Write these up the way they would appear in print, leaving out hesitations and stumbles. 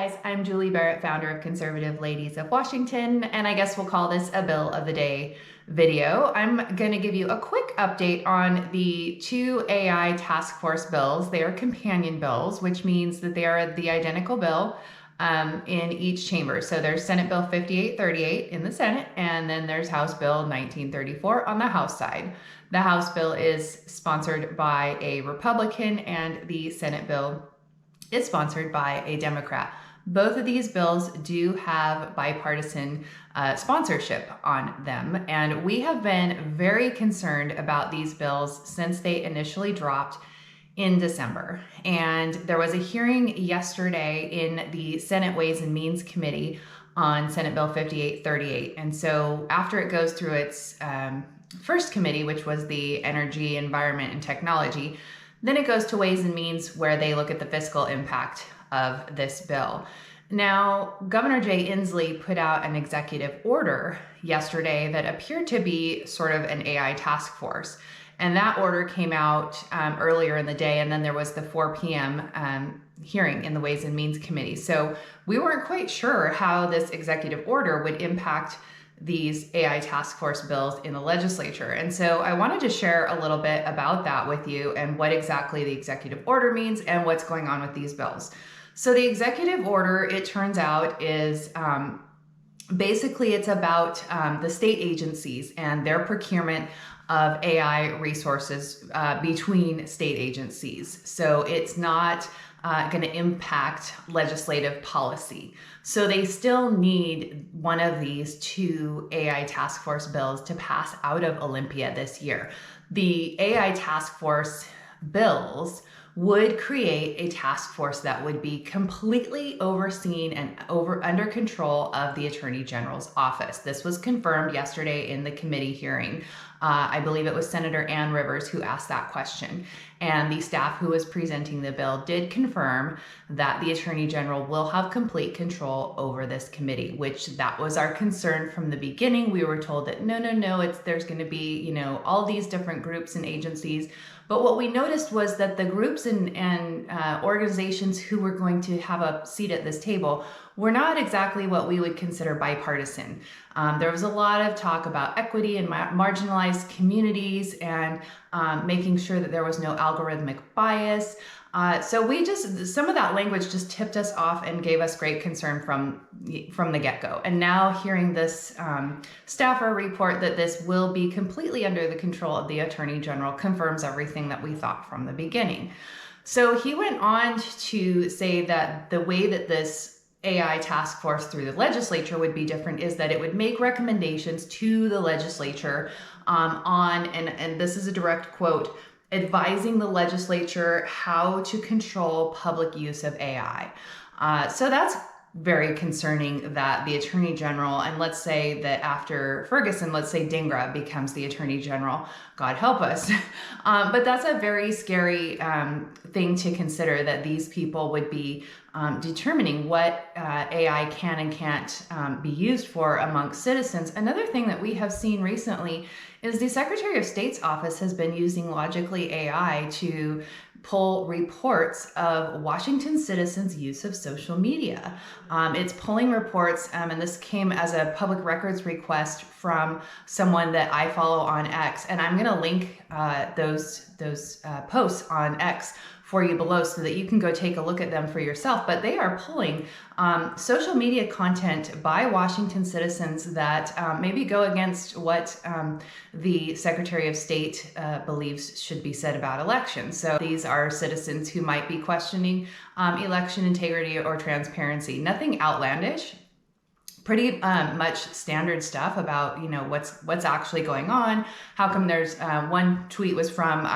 guys, I'm Julie Barrett, founder of Conservative Ladies of Washington, and I guess we'll call this a Bill of the Day video. I'm going to give you a quick update on the two AI task force bills. They are companion bills, which means that they are the identical bill in each chamber. So there's Senate Bill 5838 in the Senate, and then there's House Bill 1934 on the House side. The House bill is sponsored by a Republican, and the Senate bill is sponsored by a Democrat. Both of these bills do have bipartisan sponsorship on them, and we have been very concerned about these bills since they initially dropped in December. And there was a hearing yesterday in the Senate Ways and Means Committee on Senate Bill 5838. And so after it goes through its first committee, which was the Energy, Environment, and Technology, then it goes to Ways and Means, where they look at the fiscal impact of this bill. Now, Governor Jay Inslee put out an executive order yesterday that appeared to be sort of an AI task force. And that order came out earlier in the day, and then there was the 4 p.m. Hearing in the Ways and Means Committee. So we weren't quite sure how this executive order would impact these AI task force bills in the legislature. And so I wanted to share a little bit about that with you and what exactly the executive order means and what's going on with these bills. So the executive order, it turns out, is basically it's about the state agencies and their procurement of AI resources between state agencies. So it's not going to impact legislative policy. So they still need one of these two AI task force bills to pass out of Olympia this year. The AI task force bills would create a task force that would be completely overseen and under control of the Attorney General's office. This was confirmed yesterday in the committee hearing. I believe it was Senator Ann Rivers who asked that question. And the staff who was presenting the bill did confirm that the Attorney General will have complete control over this committee, which that was our concern from the beginning. We were told that no, there's going to be, all these different groups and agencies. But what we noticed was that the groups and organizations who were going to have a seat at this table were not exactly what we would consider bipartisan. There was a lot of talk about equity and marginalized communities and making sure that there was no algorithmic bias. So some of that language just tipped us off and gave us great concern from the get-go. And now hearing this staffer report that this will be completely under the control of the Attorney General confirms everything that we thought from the beginning. So he went on to say that the way that this AI task force through the legislature would be different is that it would make recommendations to the legislature and this is a direct quote, advising the legislature how to control public use of AI. So that's very concerning that the Attorney General, and let's say that after Ferguson, let's say Dingra becomes the Attorney General, God help us. But that's a very scary thing to consider, that these people would be determining what AI can and can't be used for amongst citizens. Another thing that we have seen recently is the Secretary of State's office has been using Logically AI to pull reports of Washington citizens' use of social media. It's pulling reports, and this came as a public records request from someone that I follow on X, and I'm going to link those posts on X for you below so that you can go take a look at them for yourself. But they are pulling social media content by Washington citizens that maybe go against what the Secretary of State believes should be said about elections. So these are citizens who might be questioning election integrity or transparency. Nothing outlandish. Pretty much standard stuff about what's actually going on. How come there's one tweet was from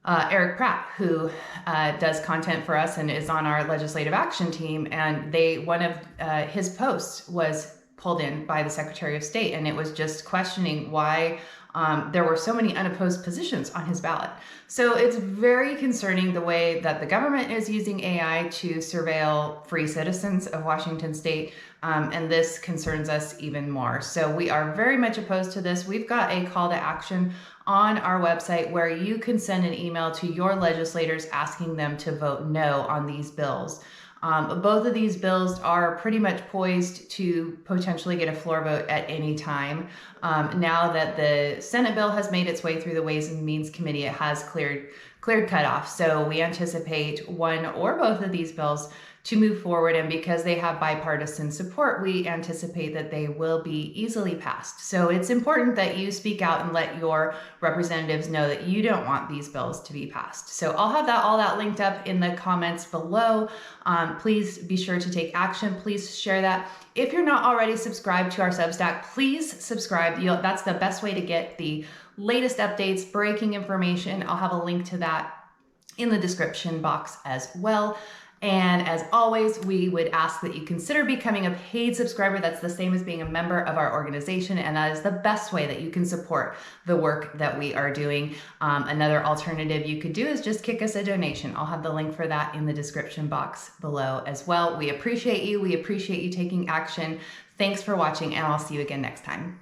Eric Pratt, who does content for us and is on our legislative action team, and one of his posts was pulled in by the Secretary of State, and it was just questioning why there were so many unopposed positions on his ballot. So it's very concerning the way that the government is using AI to surveil free citizens of Washington State, and this concerns us even more. So we are very much opposed to this. We've got a call to action on our website where you can send an email to your legislators asking them to vote no on these bills. Both of these bills are pretty much poised to potentially get a floor vote at any time. Now that the Senate bill has made its way through the Ways and Means Committee, it has cleared cutoff. So we anticipate one or both of these bills to move forward, and because they have bipartisan support, we anticipate that they will be easily passed. So it's important that you speak out and let your representatives know that you don't want these bills to be passed. So I'll have all that linked up in the comments below. Please be sure to take action. Please share that. If you're not already subscribed to our Substack, please subscribe. That's the best way to get the latest updates, breaking information. I'll have a link to that in the description box as well. And as always, we would ask that you consider becoming a paid subscriber. That's the same as being a member of our organization, and that is the best way that you can support the work that we are doing. Another alternative you could do is just kick us a donation. I'll have the link for that in the description box below as well. We appreciate you. We appreciate you taking action. Thanks for watching, and I'll see you again next time.